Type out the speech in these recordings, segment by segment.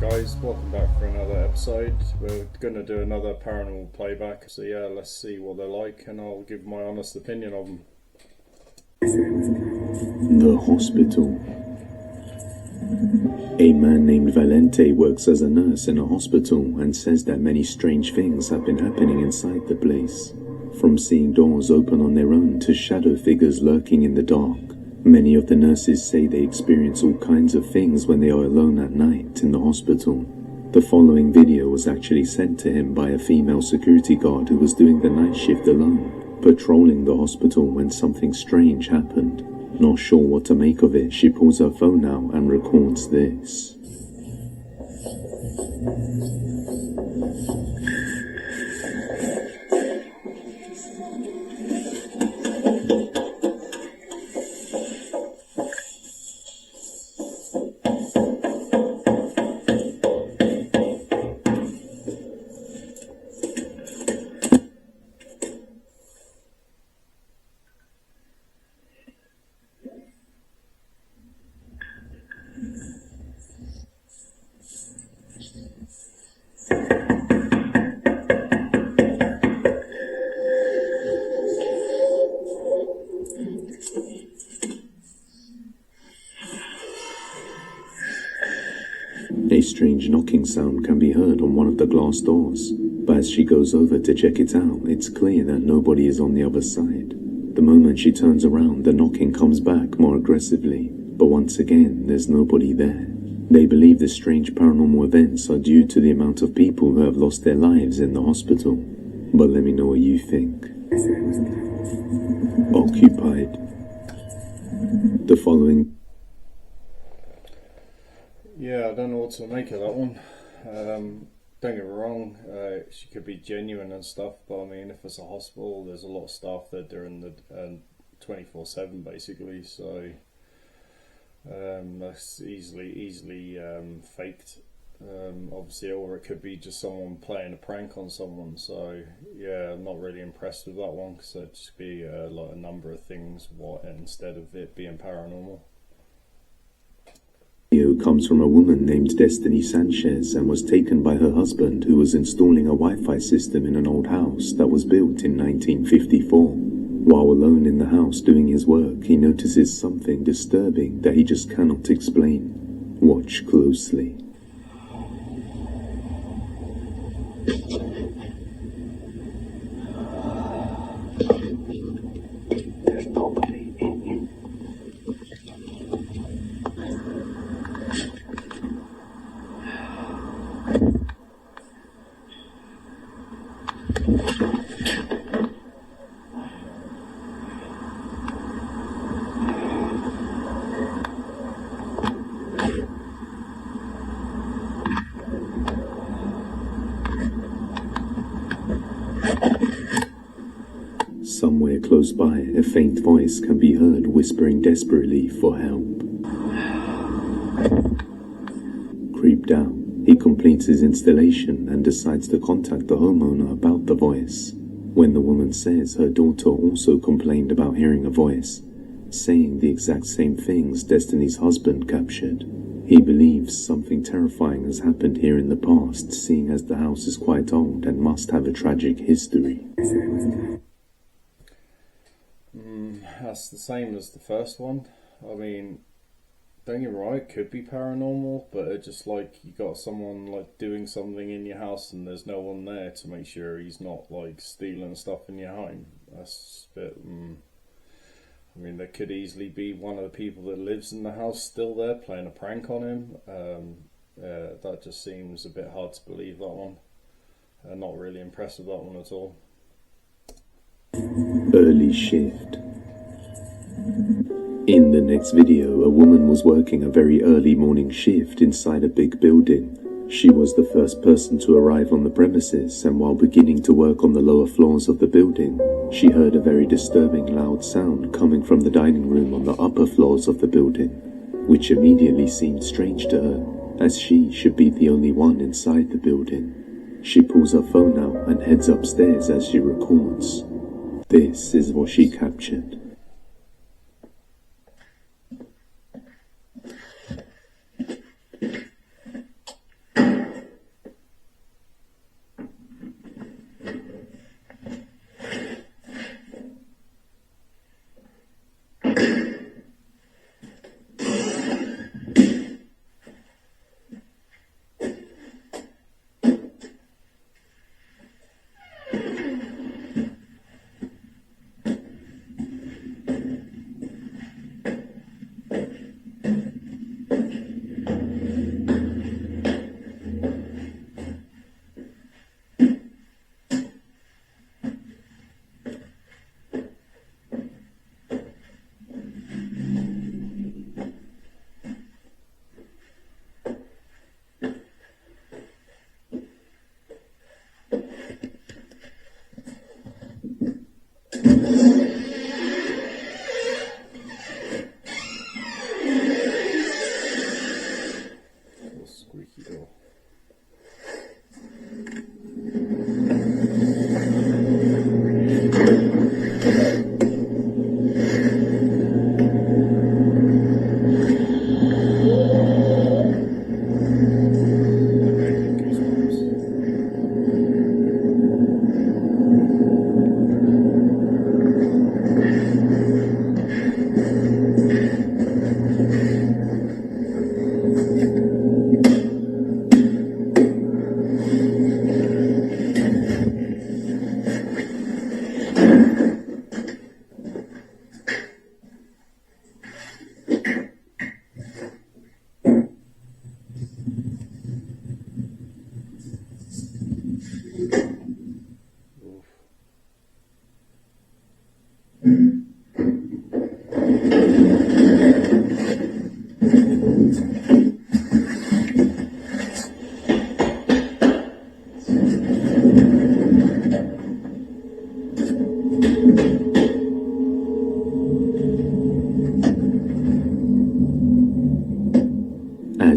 guys, welcome back for another episode. We're going to do another paranormal playback, so yeah, let's see what they're like and I'll give my honest opinion of them. The hospital. A man named Valente works as a nurse in a hospital and says that many strange things have been happening inside the place. From seeing doors open on their own to shadow figures lurking in the dark. Many of the nurses say they experience all kinds of things when they are alone at night in the hospital. The following video was actually sent to him by a female security guard who was doing the night shift alone, patrolling the hospital when something strange happened. Not sure what to make of it, she pulls her phone out and records this. A strange knocking sound can be heard on one of the glass doors, but as she goes over to check it out, it's clear that nobody is on the other side. The moment she turns around, the knocking comes back more aggressively, but once again, there's nobody there. They believe the strange paranormal events are due to the amount of people who have lost their lives in the hospital. But let me know what you think. Occupied. The following... Yeah, I don't know what to make of that one. Don't get me wrong, she could be genuine and stuff, but I mean, if it's a hospital, there's a lot of staff there during the 24/7 basically, so that's easily faked, obviously, or it could be just someone playing a prank on someone. So yeah, I'm not really impressed with that one, because it'd just be like a number of things instead of it being paranormal. Video comes from a woman named Destiny Sanchez and was taken by her husband, who was installing a Wi-Fi system in an old house that was built in 1954. While alone in the house doing his work, he notices something disturbing that he just cannot explain. Watch closely. There's nobody in here. Somewhere close by, a faint voice can be heard whispering desperately for help. Creeped out, he completes his installation and decides to contact the homeowner about the voice. When the woman says her daughter also complained about hearing a voice, saying the exact same things Destiny's husband captured. He believes something terrifying has happened here in the past, seeing as the house is quite old and must have a tragic history. That's the same as the first one. I mean, don't get me wrong, it could be paranormal, but it just like you got someone like doing something in your house and there's no one there to make sure he's not like stealing stuff in your home. That's a bit. I mean, there could easily be one of the people that lives in the house still there playing a prank on him. That just seems a bit hard to believe, that one. Not really impressed with that one at all. Early shift. In the next video, a woman was working a very early morning shift inside a big building. She was the first person to arrive on the premises, and while beginning to work on the lower floors of the building, she heard a very disturbing loud sound coming from the dining room on the upper floors of the building, which immediately seemed strange to her, as she should be the only one inside the building. She pulls her phone out and heads upstairs as she records. This is what she captured.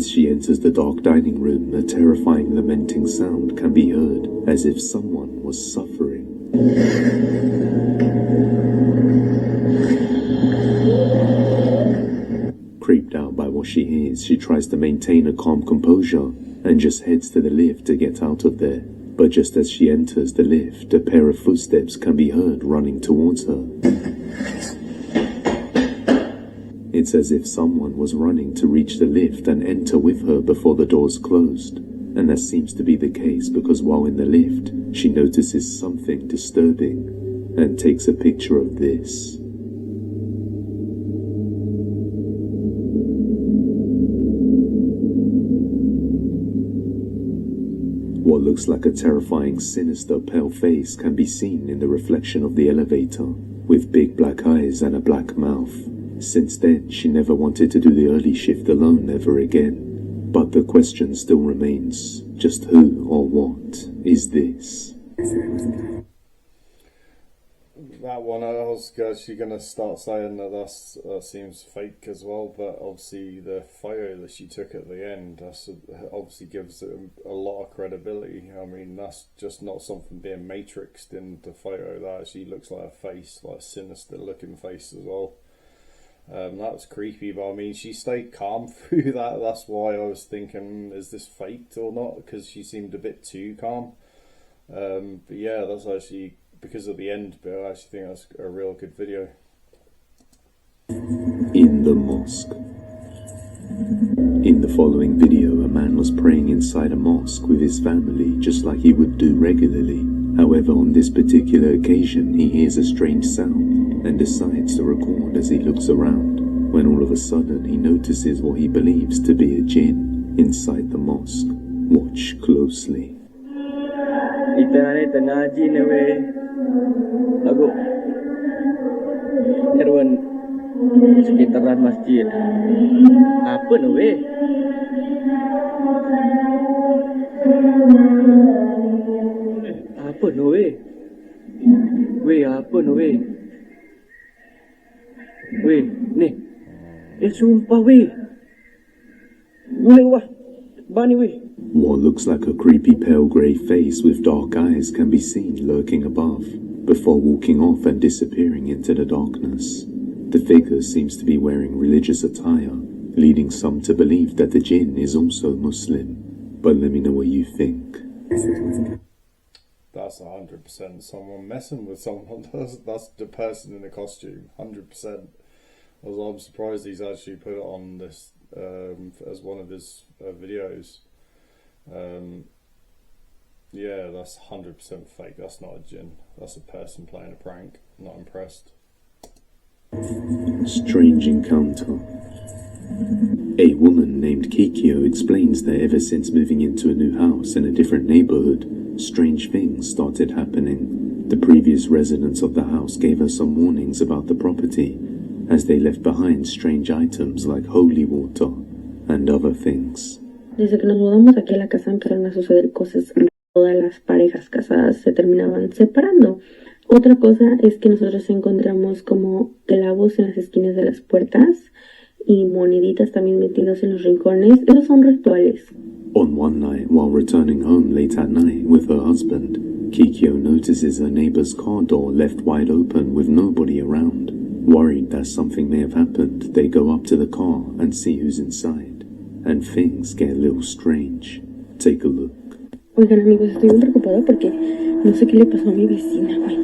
As she enters the dark dining room, a terrifying lamenting sound can be heard, as if someone was suffering. Creeped out by what she hears, she tries to maintain a calm composure and just heads to the lift to get out of there. But just as she enters the lift, a pair of footsteps can be heard running towards her. It's as if someone was running to reach the lift and enter with her before the doors closed. And that seems to be the case because while in the lift, she notices something disturbing and takes a picture of this. What looks like a terrifying, sinister, pale face can be seen in the reflection of the elevator, with big black eyes and a black mouth. Since then, she never wanted to do the early shift alone ever again. But the question still remains, just who or what is this? That one, I was actually going to start saying that seems fake as well, but obviously the photo that she took at the end obviously gives it a lot of credibility. I mean, that's just not something being matrixed in the photo. That actually looks like a face, like a sinister looking face as well. That was creepy, but I mean, she stayed calm through that. That's why I was thinking, is this faked or not? Because she seemed a bit too calm. But yeah, that's actually, because of the end bit, I actually think that's a real good video. In the mosque. In the following video, a man was praying inside a mosque with his family, just like he would do regularly. However, on this particular occasion, he hears a strange sound and decides to record as he looks around, when all of a sudden he notices what he believes to be a jinn inside the mosque. Watch closely. Sekitaran masjid. Apa no weh? Apa no weh? Weh, apa no weh? Weh, ni. Sumpah weh. Boleh wah. Bani weh. What looks like a creepy pale grey face with dark eyes can be seen lurking above, before walking off and disappearing into the darkness. The figure seems to be wearing religious attire, leading some to believe that the jinn is also Muslim. But let me know what you think. That's 100% someone messing with someone. That's the person in the costume, 100%. I'm surprised he's actually put it on this as one of his videos. Yeah, that's 100% fake. That's not a jinn. That's a person playing a prank. Not impressed. Strange encounter. A woman named Kikyo explains that ever since moving into a new house in a different neighborhood, strange things started happening. The previous residents of the house gave her some warnings about the property, as they left behind strange items like holy water and other things. Desde que nos mudamos aquí a la casa empezaron a suceder cosas. Todas las parejas casadas se terminaban separando. Otra cosa es que nosotros encontramos como clavos en las esquinas de las puertas y moneditas también metidas en los rincones. Esos son rituales. On one night, while returning home late at night with her husband, Kikyo notices her neighbor's car door left wide open with nobody around. Worried that something may have happened, they go up to the car and see who's inside, and things get a little strange. Take a look. Oigan amigos, estoy bien preocupada porque no sé qué le pasó a mi vecina, güey.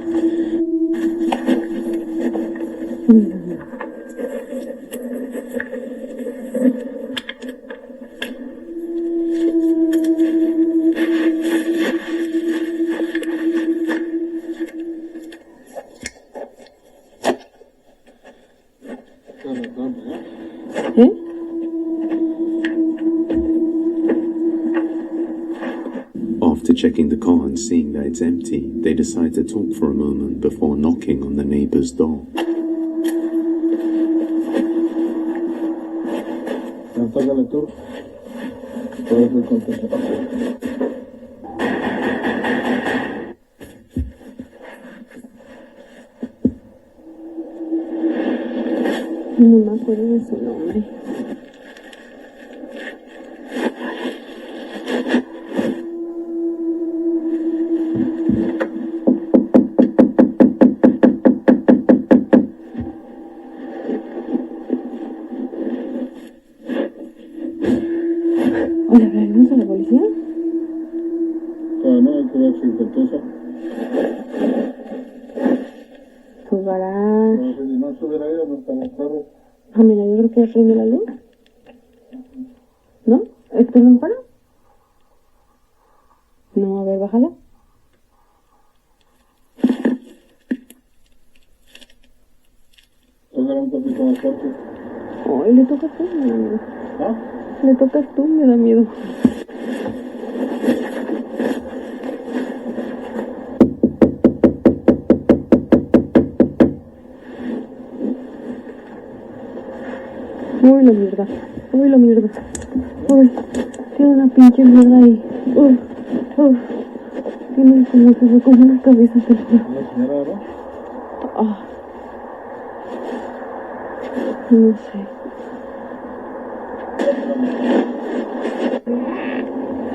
After checking the car and seeing that it's empty, they decide to talk for a moment before knocking on the neighbor's door. No me acuerdo de su nombre. ¿Le hablaremos a la policía? No, hay que ver si contesta. Pues para... No sé, si no estuviera ella, no estamos claros. Ah, mira, yo creo que ya prende la luz. ¿No? ¿Este no para? No, a ver, bájala. Tócala un poquito más fuerte. Ay, le toca tú, me da miedo. ¿Ah? Le tocas tú, me da miedo. Uy, la mierda. Uy, la mierda. Uy, tiene una pinche mierda ahí. Tiene como se ve como una cabeza, te lo juro. ¿La señora, no? Ah. No sé.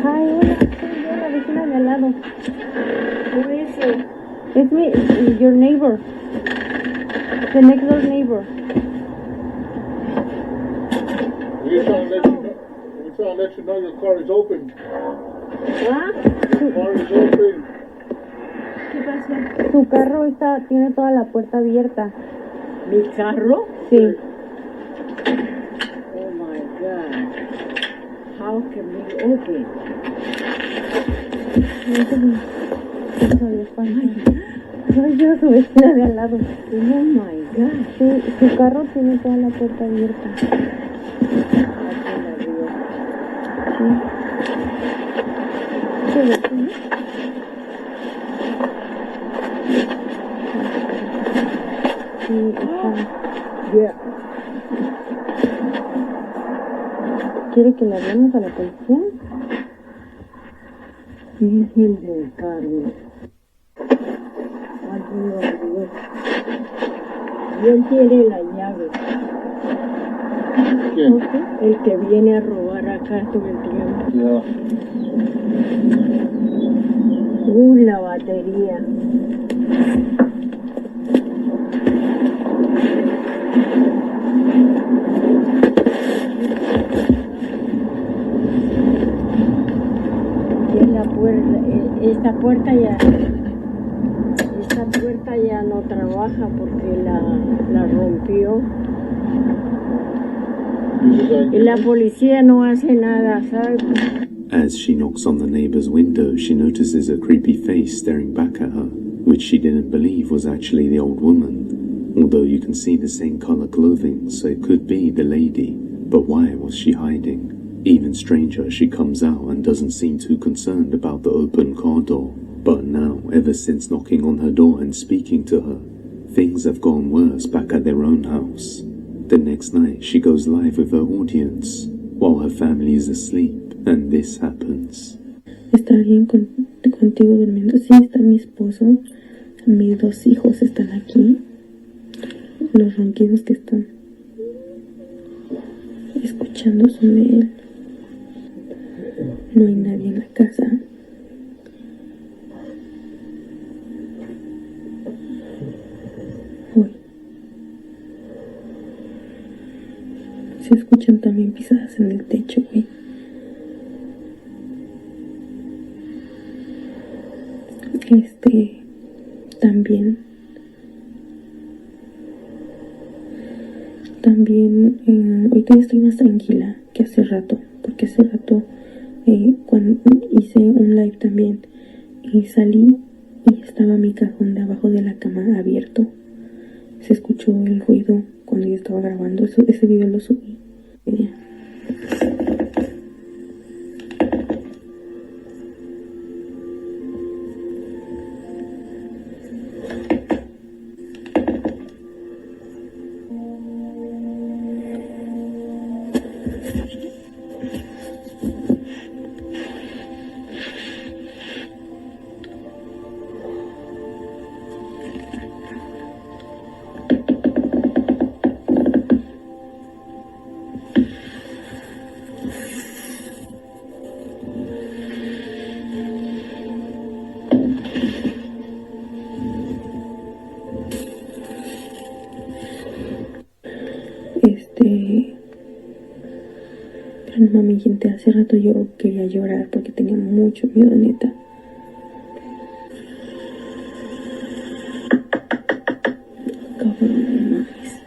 Hi, hola, soy yo, la vecina de al lado. Who is it? It's me, your neighbor. The next door neighbor. We're trying to let you know your car is open. ¿Ah? Your car is open. ¿Qué pasó? Su carro tiene toda la puerta abierta. ¿Mi carro? Sí. Oh my God. How can we open? Soy yo, su vecina de al lado. Oh my God. Sí, su carro tiene toda la puerta abierta. Sí. ¿Qué vecino? Sí, está. Yeah. ¿Quiere que le hablemos a la policía? ¿Quién es el del carro? Ayuda, Dios. Y él tiene la llave. ¿Quién? El que viene a robar acá todo el tiempo. Ya. La batería. Y en la puerta, esta puerta ya no trabaja porque la rompió. Y la policía no hace nada, ¿sabes? As she knocks on the neighbor's window, she notices a creepy face staring back at her, which she didn't believe was actually the old woman, although you can see the same color clothing, so it could be the lady. But why was she hiding? Even stranger, she comes out and doesn't seem too concerned about the open car door. But now, ever since knocking on her door and speaking to her, things have gone worse back at their own house. The next night, she goes live with her audience, while her family is asleep, and this happens. ¿Está alguien contigo durmiendo? Sí, está mi esposo. Mis dos hijos están aquí. Los ronquidos que están escuchando son de él. No hay nadie en la casa. Hoy se escuchan también pisadas en el techo, güey. También, ahorita ya estoy más tranquila que hace rato, porque hace rato cuando hice un live también y salí y estaba mi cajón de abajo de la cama abierto. Se escuchó el ruido cuando yo estaba grabando, ese video lo subí. Pero no mames, gente, hace rato yo quería llorar porque tenía mucho miedo, neta. Cabrón, no mames.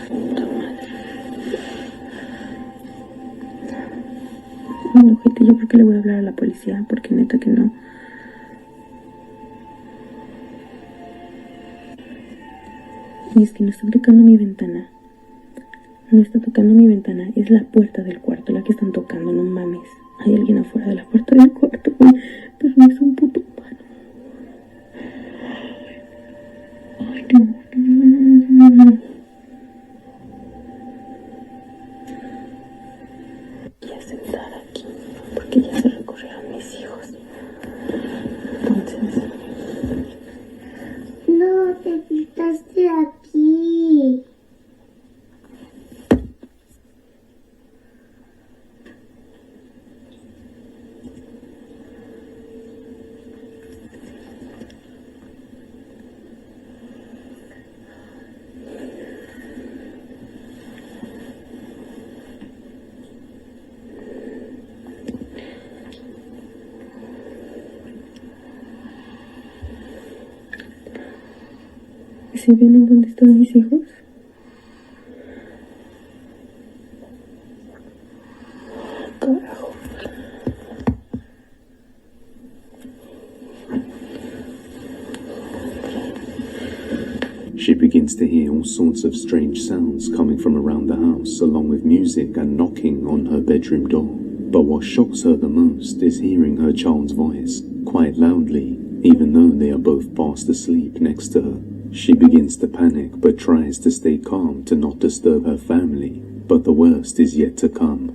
Puta madre. Bueno, gente, yo creo que le voy a hablar a la policía porque neta que no. Y es que no están tocando mi ventana. No está tocando mi ventana, es la puerta del cuarto la que están tocando, no mames. Hay alguien afuera de la puerta del cuarto, güey. Pero no es un puto humano. Ay, no. Ya sentar aquí, porque ya se recorrieron mis hijos. Entonces. No, te quitaste aquí. ¿Se ven en dónde están mis hijos? Carajo. She begins to hear all sorts of strange sounds coming from around the house, along with music and knocking on her bedroom door. But what shocks her the most is hearing her child's voice, quite loudly, even though they are both fast asleep next to her. She begins to panic but tries to stay calm to not disturb her family, but the worst is yet to come.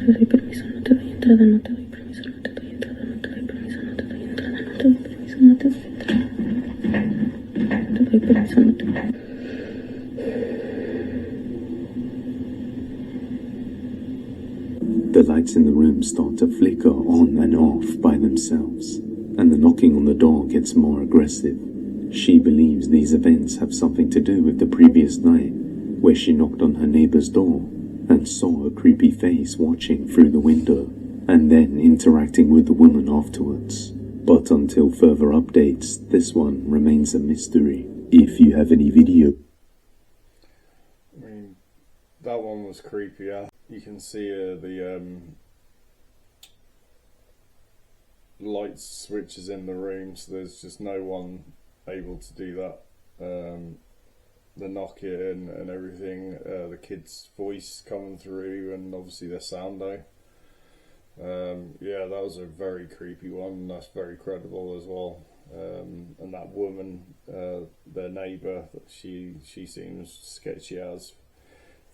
Te doy permiso, no te doy entrada, no te doy permiso, no te doy entrada, no te doy permiso, no te doy entrada, no te doy permiso, no te doy entrada. No te doy permiso, no te doy. The lights in the room start to flicker on and off by themselves, and the knocking on the door gets more aggressive. She believes these events have something to do with the previous night, where she knocked on her neighbor's door and saw a creepy face watching through the window, and then interacting with the woman afterwards. But until further updates, this one remains a mystery. If you have any video... I mean, that one was creepy, yeah. You can see the light switches in the room, so there's just no one able to do that. The knocking and everything, the kid's voice coming through, and obviously their sound though. Yeah, that was a very creepy one. That's very credible as well. And that woman, their neighbour, she seems sketchy as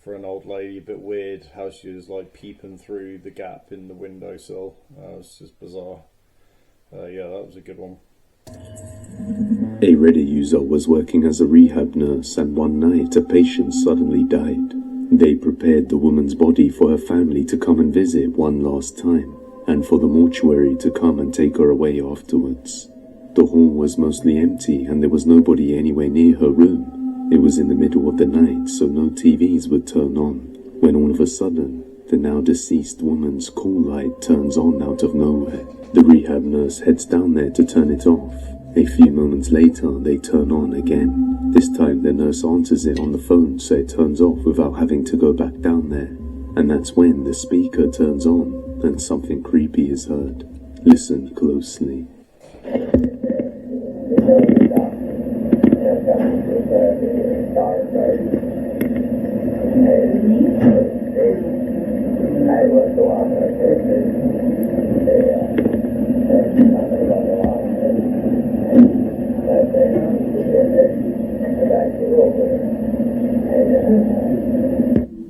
for an old lady. A bit weird how she was like peeping through the gap in the windowsill. It's just bizarre. Yeah, that was a good one. A Reddit user was working as a rehab nurse, and one night a patient suddenly died. They prepared the woman's body for her family to come and visit one last time, and for the mortuary to come and take her away afterwards. The hall was mostly empty, and there was nobody anywhere near her room. It was in the middle of the night, so no TVs would turn on. when all of a sudden, the now deceased woman's call light turns on out of nowhere. The rehab nurse heads down there to turn it off. A few moments later, they turn on again. This time the nurse answers it on the phone, so it turns off without having to go back down there. And that's when the speaker turns on and something creepy is heard. Listen closely.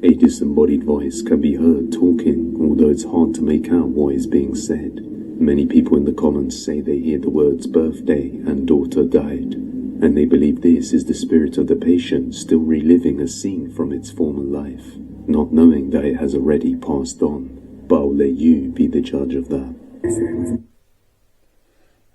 A disembodied voice can be heard talking, although it's hard to make out what is being said. Many people in the comments say they hear the words birthday and daughter died, and they believe this is the spirit of the patient still reliving a scene from its former life, not knowing that it has already passed on. But I'll let you be the judge of that.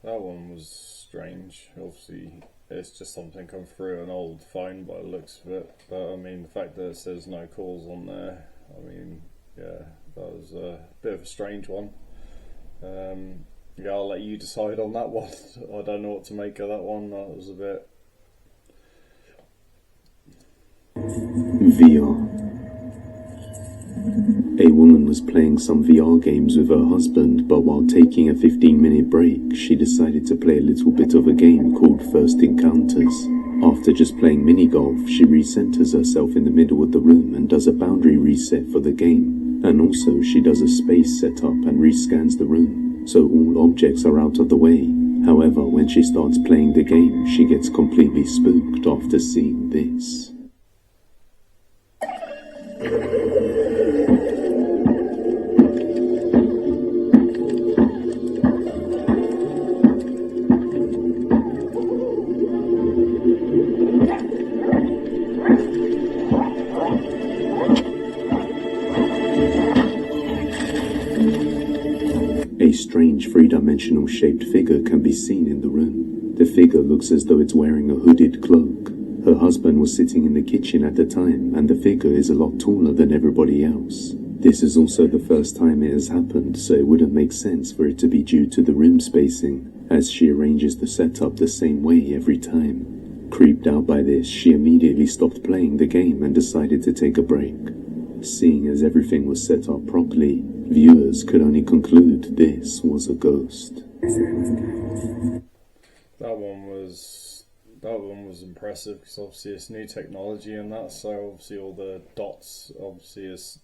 That one was strange. Obviously, it's just something come through an old phone by the looks of it. But I mean, the fact that it says no calls on there, I mean, yeah, that was a bit of a strange one. Yeah, I'll let you decide on that one. I don't know what to make of that one. That was a bit... VR. A woman was playing some VR games with her husband, but while taking a 15-minute break, she decided to play a little bit of a game called First Encounters. After just playing mini-golf, she recenters herself in the middle of the room and does a boundary reset for the game. And also, she does a space setup and rescans the room, so all objects are out of the way. However, when she starts playing the game, she gets completely spooked after seeing this. A strange three-dimensional shaped figure can be seen in the room. The figure looks as though it's wearing a hooded cloak. Her husband was sitting in the kitchen at the time, and the figure is a lot taller than everybody else. This is also the first time it has happened, so it wouldn't make sense for it to be due to the room spacing, as she arranges the setup the same way every time. Creeped out by this, she immediately stopped playing the game and decided to take a break. Seeing as everything was set up properly, viewers could only conclude this was a ghost. That one was impressive, because obviously it's new technology and that, so obviously all the dots obviously is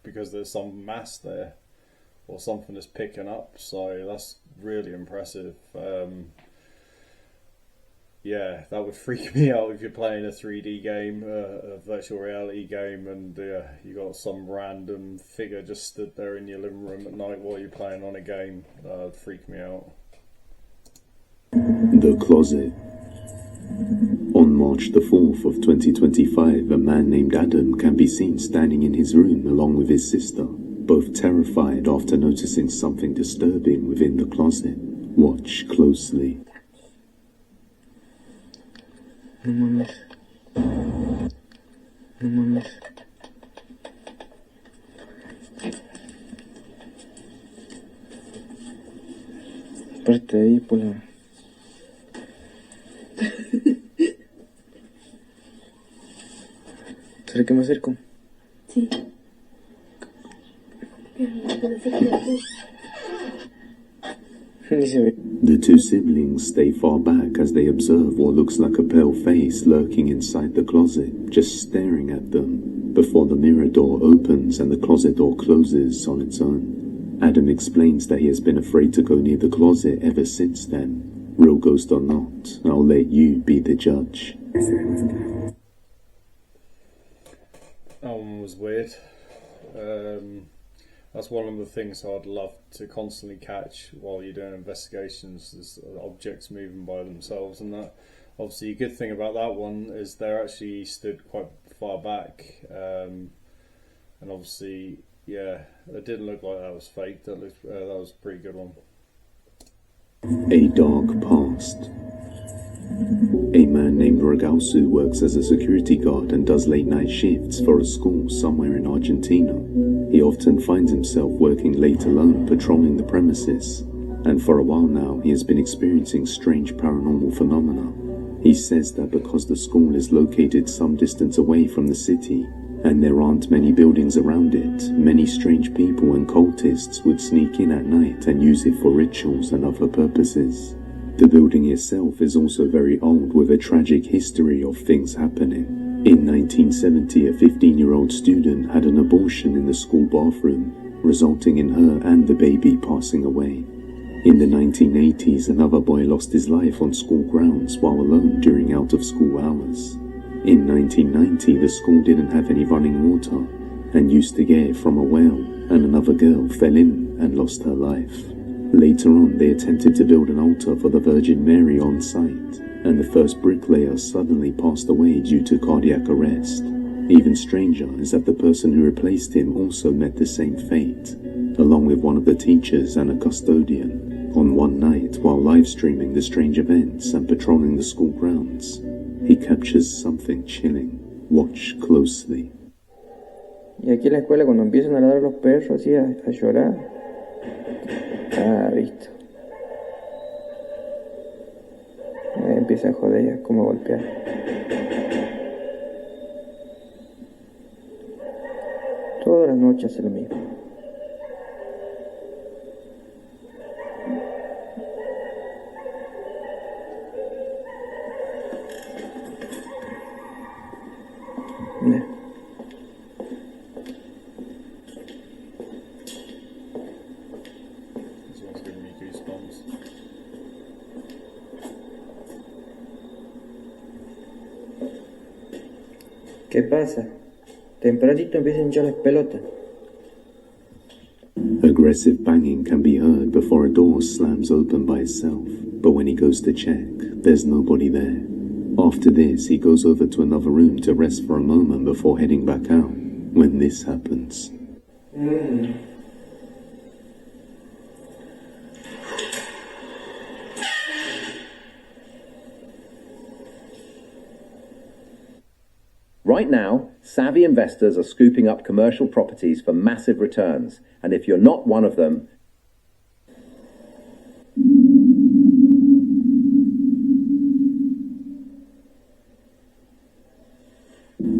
because there's some mass there or something is picking up, so that's really impressive. Yeah, that would freak me out if you're playing a 3D game, a virtual reality game, and you got some random figure just stood there in your living room at night while you're playing on a game. That would freak me out. The Closet. On March the 4th of 2025, a man named Adam can be seen standing in his room along with his sister, both terrified after noticing something disturbing within the closet. Watch closely. No mames. No mames. Parte de ahí, Pola. ¿Será que me acerco? Sí. Ni se ve. The two siblings stay far back as they observe what looks like a pale face lurking inside the closet, just staring at them, before the mirror door opens and the closet door closes on its own. Adam explains that he has been afraid to go near the closet ever since then. Real ghost or not, I'll let you be the judge. That one was weird. That's one of the things I'd love to constantly catch while you're doing investigations, is objects moving by themselves and that. Obviously, a good thing about that one is they're actually stood quite far back, and obviously, yeah, it didn't look like that was fake. That was a pretty good one. A dark past. A man named Ragausu works as a security guard and does late-night shifts for a school somewhere in Argentina. He often finds himself working late alone patrolling the premises, and for a while now he has been experiencing strange paranormal phenomena. He says that because the school is located some distance away from the city, and there aren't many buildings around it, many strange people and cultists would sneak in at night and use it for rituals and other purposes. The building itself is also very old with a tragic history of things happening. In 1970, a 15-year-old student had an abortion in the school bathroom, resulting in her and the baby passing away. In the 1980s, another boy lost his life on school grounds while alone during out-of-school hours. In 1990, the school didn't have any running water and used to get it from a well, and another girl fell in and lost her life. Later on, they attempted to build an altar for the Virgin Mary on site, and the first bricklayer suddenly passed away due to cardiac arrest. Even stranger is that the person who replaced him also met the same fate, along with one of the teachers and a custodian. On one night, while live streaming the strange events and patrolling the school grounds, he captures something chilling. Watch closely. Y aquí en la escuela cuando empiezan a ladrar los perros así a llorar. Visto. Empiezan a joder, como a golpear. Todas las noches hace lo mismo. This one's giving me goosebumps. ¿Qué pasa? Tempranito empiezan a hinchar las pelotas. Aggressive banging can be heard before a door slams open by itself, but when he goes to check, there's nobody there. After this, he goes over to another room to rest for a moment before heading back out, when this happens. Right now, savvy investors are scooping up commercial properties for massive returns, and if you're not one of them,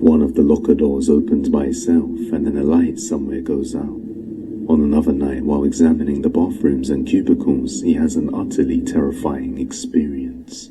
One of the locker doors opens by itself, and then a light somewhere goes out. On another night, while examining the bathrooms and cubicles, he has an utterly terrifying experience.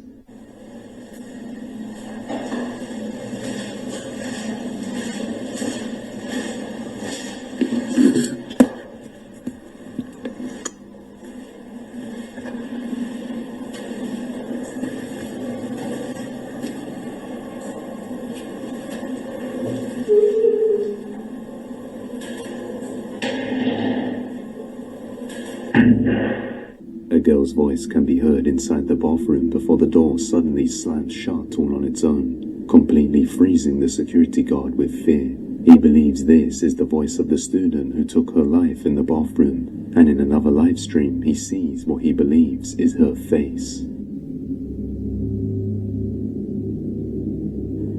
A girl's voice can be heard inside the bathroom before the door suddenly slams shut all on its own, completely freezing the security guard with fear. He believes this is the voice of the student who took her life in the bathroom, and in another live stream he sees what he believes is her face.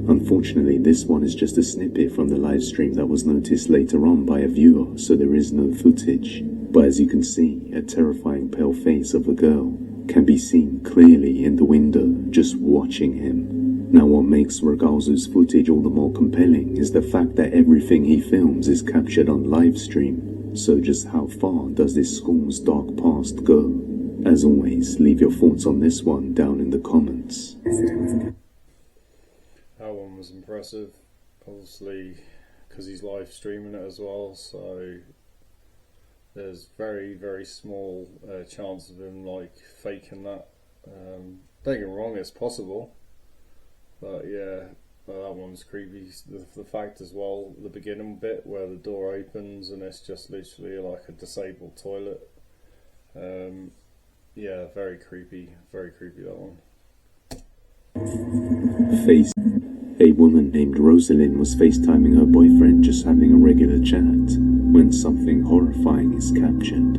Unfortunately, this one is just a snippet from the live stream that was noticed later on by a viewer, so there is no footage. But as you can see, a terrifying pale face of a girl can be seen clearly in the window, just watching him. Now what makes Ragausu's footage all the more compelling is the fact that everything he films is captured on live stream. So just how far does this school's dark past go? As always, leave your thoughts on this one down in the comments. That one was impressive, obviously, because he's live streaming it as well, so there's very, very small chance of him like faking that. Don't get me wrong, it's possible, but yeah, that one's creepy. The fact as well, the beginning bit where the door opens and it's just literally like a disabled toilet. Yeah, very creepy that one. Face. A woman named Rosalind was FaceTiming her boyfriend just having a regular chat when something horrifying is captured.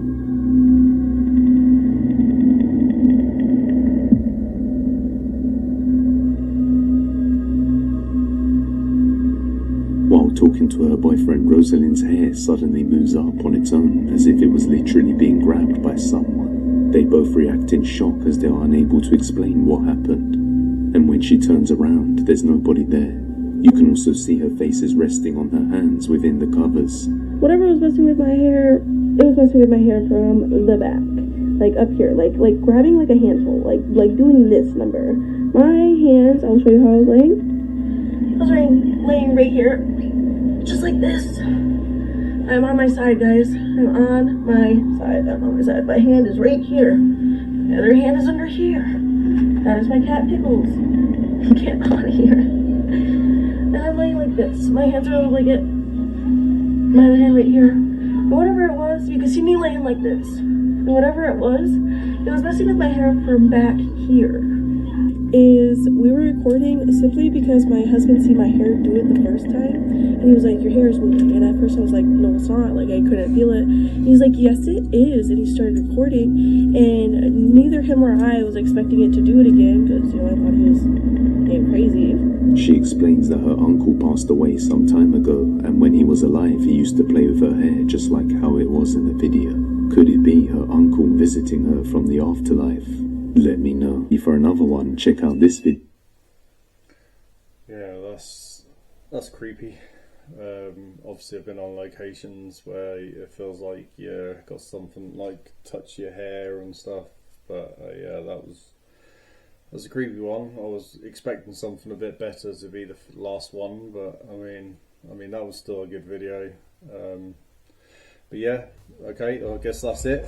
while talking to her boyfriend, Rosalind's hair suddenly moves up on its own as if it was literally being grabbed by someone. They both react in shock as they are unable to explain what happened. And when she turns around, there's nobody there. You can also see her face is resting on her hands within the covers. Whatever was messing with my hair, it was messing with my hair from the back. Like up here, like grabbing like a handful, like doing this number. My hands, I'll show you how I was laying. I was laying right here, just like this. I'm on my side, guys. I'm on my side. My hand is right here. The other hand is under here. That is my cat Pickles. Get out of here. And I'm laying like this. My hands are like it. My other hand right here. And whatever it was, you can see me laying like this. And whatever it was messing with my hair from back here. We were recording simply because my husband seen my hair do it the first time, and he was like, "Your hair is moving." And at first I was like, "No, it's not." Like I couldn't feel it. And he's like, "Yes, it is." And he started recording, and neither him or I was expecting it to do it again because I thought he was getting crazy. She explains that her uncle passed away some time ago, and when he was alive, he used to play with her hair just like how it was in the video. Could it be her uncle visiting her from the afterlife? Let me know. For another one, check out this video. Yeah, that's creepy. Obviously I've been on locations where it feels like you got something like touch your hair and stuff, but yeah, that was a creepy one. I was expecting something a bit better to be the last one, but I mean that was still a good video. But yeah, okay, I guess that's it.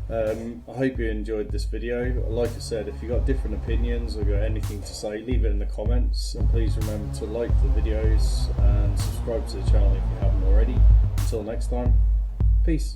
I hope you enjoyed this video. Like I said, if you got different opinions or got anything to say, leave it in the comments, and please remember to like the videos and subscribe to the channel if you haven't already. Until next time, peace.